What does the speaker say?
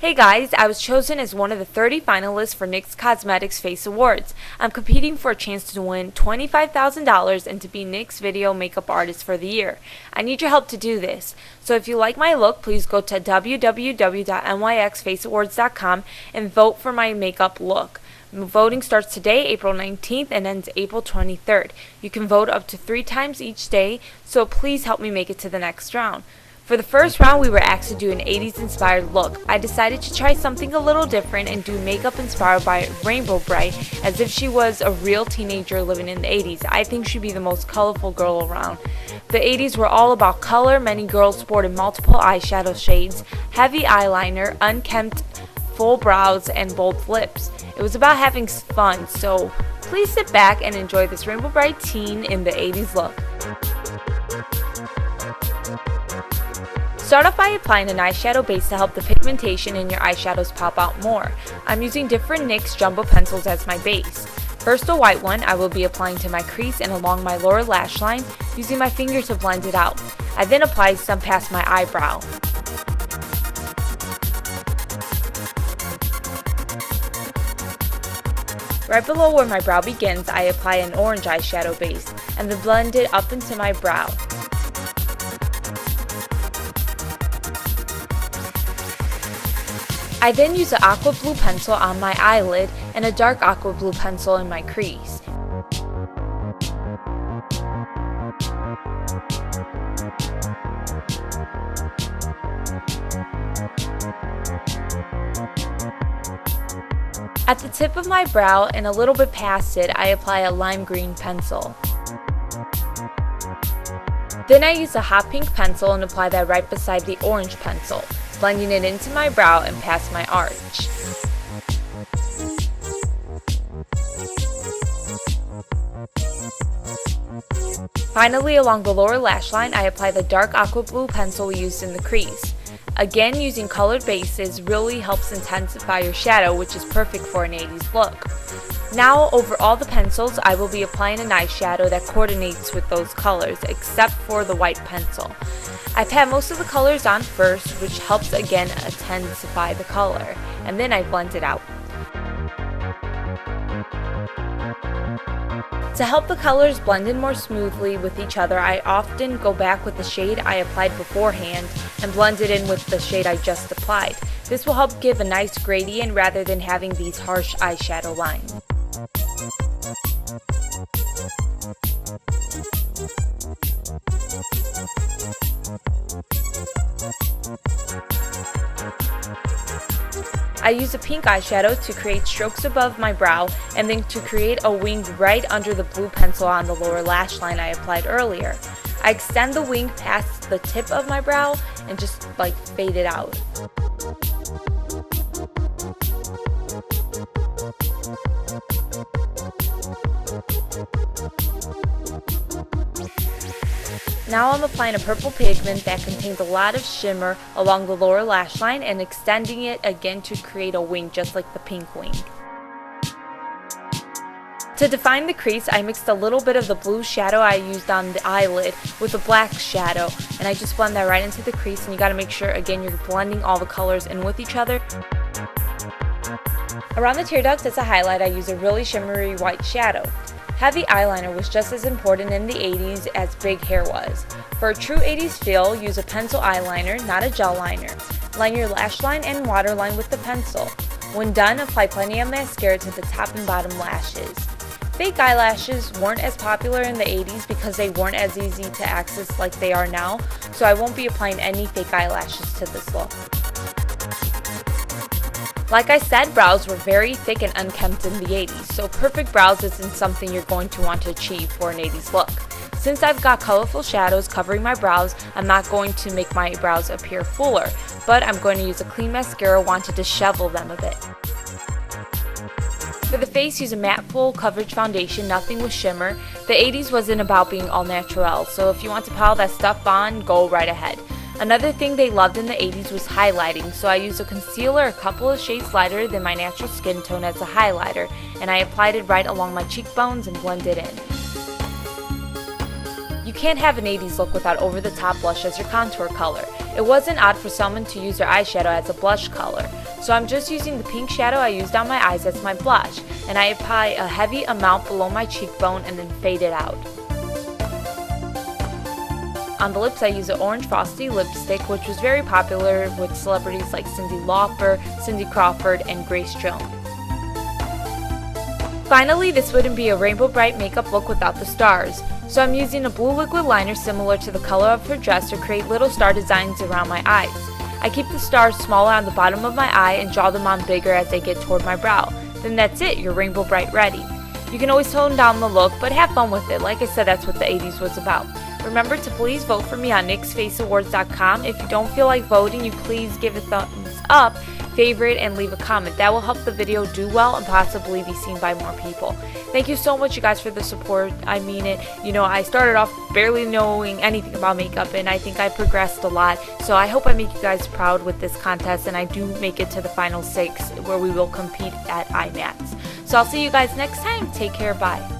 Hey guys, I was chosen as one of the 30 finalists for NYX Cosmetics Face Awards. I'm competing for a chance to win $25,000 and to be NYX Video Makeup Artist for the Year. I need your help to do this. So if you like my look, please go to www.nyxfaceawards.com and vote for my makeup look. Voting starts today, April 19th, and ends April 23rd. You can vote up to 3 times each day, so please help me make it to the next round. For the first round, we were asked to do an 80s inspired look. I decided to try something a little different and do makeup inspired by Rainbow Brite, as if she was a real teenager living in the 80s. I think she'd be the most colorful girl around. The 80s were all about color. Many girls sported multiple eyeshadow shades, heavy eyeliner, unkempt full brows, and bold lips. It was about having fun, so please sit back and enjoy this Rainbow Brite teen in the 80s look. Start off by applying an eyeshadow base to help the pigmentation in your eyeshadows pop out more. I'm using different NYX jumbo pencils as my base. First, a white one I will be applying to my crease and along my lower lash line, using my finger to blend it out. I then apply some past my eyebrow. Right below where my brow begins, I apply an orange eyeshadow base and then blend it up into my brow. I then use an aqua blue pencil on my eyelid and a dark aqua blue pencil in my crease. At the tip of my brow and a little bit past it, I apply a lime green pencil. Then I use a hot pink pencil and apply that right beside the orange pencil, blending it into my brow and past my arch. Finally, along the lower lash line, I apply the dark aqua blue pencil we used in the crease. Again, using colored bases really helps intensify your shadow, which is perfect for an 80s look. Now, over all the pencils, I will be applying an eyeshadow that coordinates with those colors, except for the white pencil. I pat most of the colors on first, which helps again intensify the color, and then I blend it out. To help the colors blend in more smoothly with each other, I often go back with the shade I applied beforehand and blend it in with the shade I just applied. This will help give a nice gradient rather than having these harsh eyeshadow lines. I use a pink eyeshadow to create strokes above my brow and then to create a wing right under the blue pencil on the lower lash line I applied earlier. I extend the wing past the tip of my brow and just fade it out. Now I'm applying a purple pigment that contains a lot of shimmer along the lower lash line and extending it again to create a wing just like the pink wing. To define the crease, I mixed a little bit of the blue shadow I used on the eyelid with a black shadow, and I just blend that right into the crease, and you gotta make sure again you're blending all the colors in with each other. Around the tear duct as a highlight, I use a really shimmery white shadow. Heavy eyeliner was just as important in the 80s as big hair was. For a true 80s feel, use a pencil eyeliner, not a gel liner. Line your lash line and waterline with the pencil. When done, apply plenty of mascara to the top and bottom lashes. Fake eyelashes weren't as popular in the 80s because they weren't as easy to access like they are now, so I won't be applying any fake eyelashes to this look. Like I said, brows were very thick and unkempt in the 80s, so perfect brows isn't something you're going to want to achieve for an 80s look. Since I've got colorful shadows covering my brows, I'm not going to make my brows appear fuller, but I'm going to use a clean mascara wand to dishevel them a bit. For the face, use a matte full coverage foundation, nothing with shimmer. The 80s wasn't about being all natural, so if you want to pile that stuff on, go right ahead. Another thing they loved in the 80s was highlighting, so I used a concealer a couple of shades lighter than my natural skin tone as a highlighter, and I applied it right along my cheekbones and blended it in. can't have an 80s look without over-the-top blush as your contour color. It wasn't odd for someone to use their eyeshadow as a blush color. So I'm just using the pink shadow I used on my eyes as my blush, and I apply a heavy amount below my cheekbone and then fade it out. On the lips, I use an orange frosty lipstick, which was very popular with celebrities like Cyndi Lauper, Cindy Crawford, and Grace Jones. Finally, this wouldn't be a Rainbow Brite makeup look without the stars, so I'm using a blue liquid liner similar to the color of her dress to create little star designs around my eyes. I keep the stars smaller on the bottom of my eye and draw them on bigger as they get toward my brow. Then that's it, you're Rainbow Brite ready. You can always tone down the look, but have fun with it. Like I said, that's what the 80s was about. Remember to please vote for me on NYXFaceAwards.com. If you don't feel like voting, you please give a thumbs up, favorite, and leave a comment. That will help the video do well and possibly be seen by more people. Thank you so much, you guys, for the support. I mean it. You know, I started off barely knowing anything about makeup, and I think I progressed a lot. So I hope I make you guys proud with this contest, and I do make it to the final 6 where we will compete at IMATS. So I'll see you guys next time. Take care. Bye.